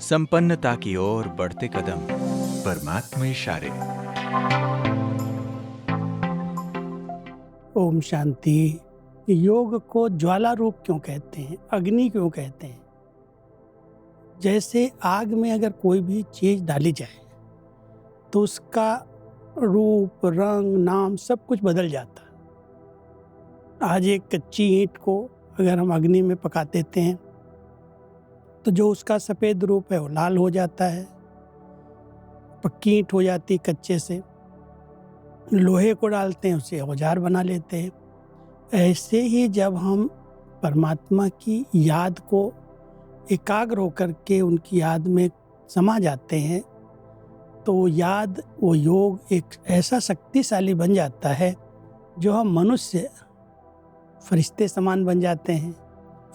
संपन्नता की ओर बढ़ते कदम, परमात्मा इशारे। ओम शांति। योग को ज्वाला रूप क्यों कहते हैं, अग्नि क्यों कहते हैं? जैसे आग में अगर कोई भी चीज डाली जाए तो उसका रूप, रंग, नाम सब कुछ बदल जाता है। आज एक कच्ची ईंट को अगर हम अग्नि में पका देते हैं तो जो उसका सफेद रूप है वो लाल हो जाता है, पक्की ईंट हो जाती है कच्चे से। लोहे को डालते हैं, उसे औजार बना लेते हैं। ऐसे ही जब हम परमात्मा की याद को एकाग्र होकर के उनकी याद में समा जाते हैं तो वो योग एक ऐसा शक्तिशाली बन जाता है जो हम मनुष्य फरिश्ते समान बन जाते हैं,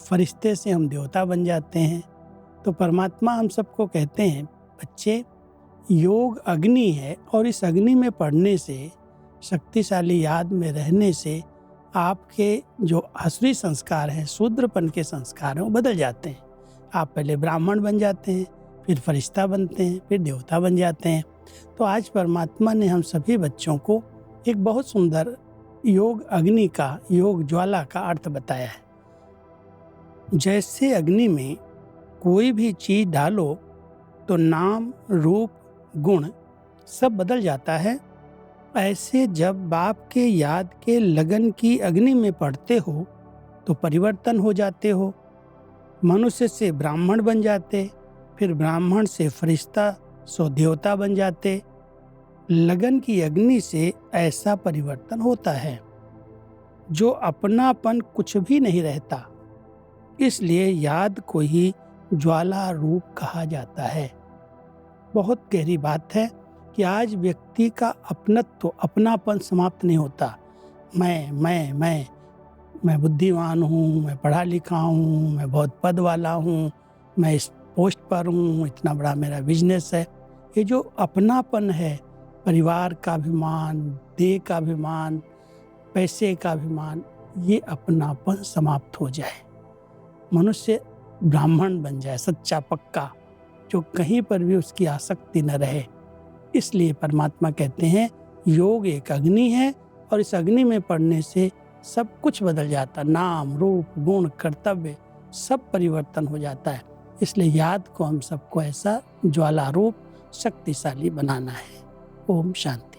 फरिश्ते से हम देवता बन जाते हैं। तो परमात्मा हम सबको कहते हैं, बच्चे, योग अग्नि है और इस अग्नि में पढ़ने से, शक्तिशाली याद में रहने से आपके जो आसुरी संस्कार हैं, शूद्रपन के संस्कार हैं, वो बदल जाते हैं। आप पहले ब्राह्मण बन जाते हैं, फिर फरिश्ता बनते हैं, फिर देवता बन जाते हैं। तो आज परमात्मा ने हम सभी बच्चों को एक बहुत सुंदर योग अग्नि का, योग ज्वाला का अर्थ बताया है। जैसे अग्नि में कोई भी चीज डालो तो नाम, रूप, गुण सब बदल जाता है। ऐसे जब बाप के याद के लगन की अग्नि में पड़ते हो तो परिवर्तन हो जाते हो। मनुष्य से ब्राह्मण बन जाते, फिर ब्राह्मण से फरिश्ता, सो देवता बन जाते। लगन की अग्नि से ऐसा परिवर्तन होता है जो अपनापन कुछ भी नहीं रहता। इसलिए याद को ही ज्वाला रूप कहा जाता है। बहुत गहरी बात है कि आज व्यक्ति का अपनत्व, अपनापन समाप्त नहीं होता। मैं बुद्धिमान हूँ, मैं पढ़ा लिखा हूँ, मैं बहुत पद वाला हूँ, मैं इस पोस्ट पर हूँ, इतना बड़ा मेरा बिजनेस है। ये जो अपनापन है, परिवार का अभिमान, देह का अभिमान, पैसे का अभिमान, ये अपनापन समाप्त हो जाए। मनुष्य ब्राह्मण बन जाए, सच्चा पक्का, जो कहीं पर भी उसकी आसक्ति न रहे। इसलिए परमात्मा कहते हैं योग एक अग्नि है और इस अग्नि में पड़ने से सब कुछ बदल जाता, नाम, रूप, गुण, कर्तव्य सब परिवर्तन हो जाता है। इसलिए याद को हम सबको ऐसा ज्वाला रूप शक्तिशाली बनाना है। ओम शांति।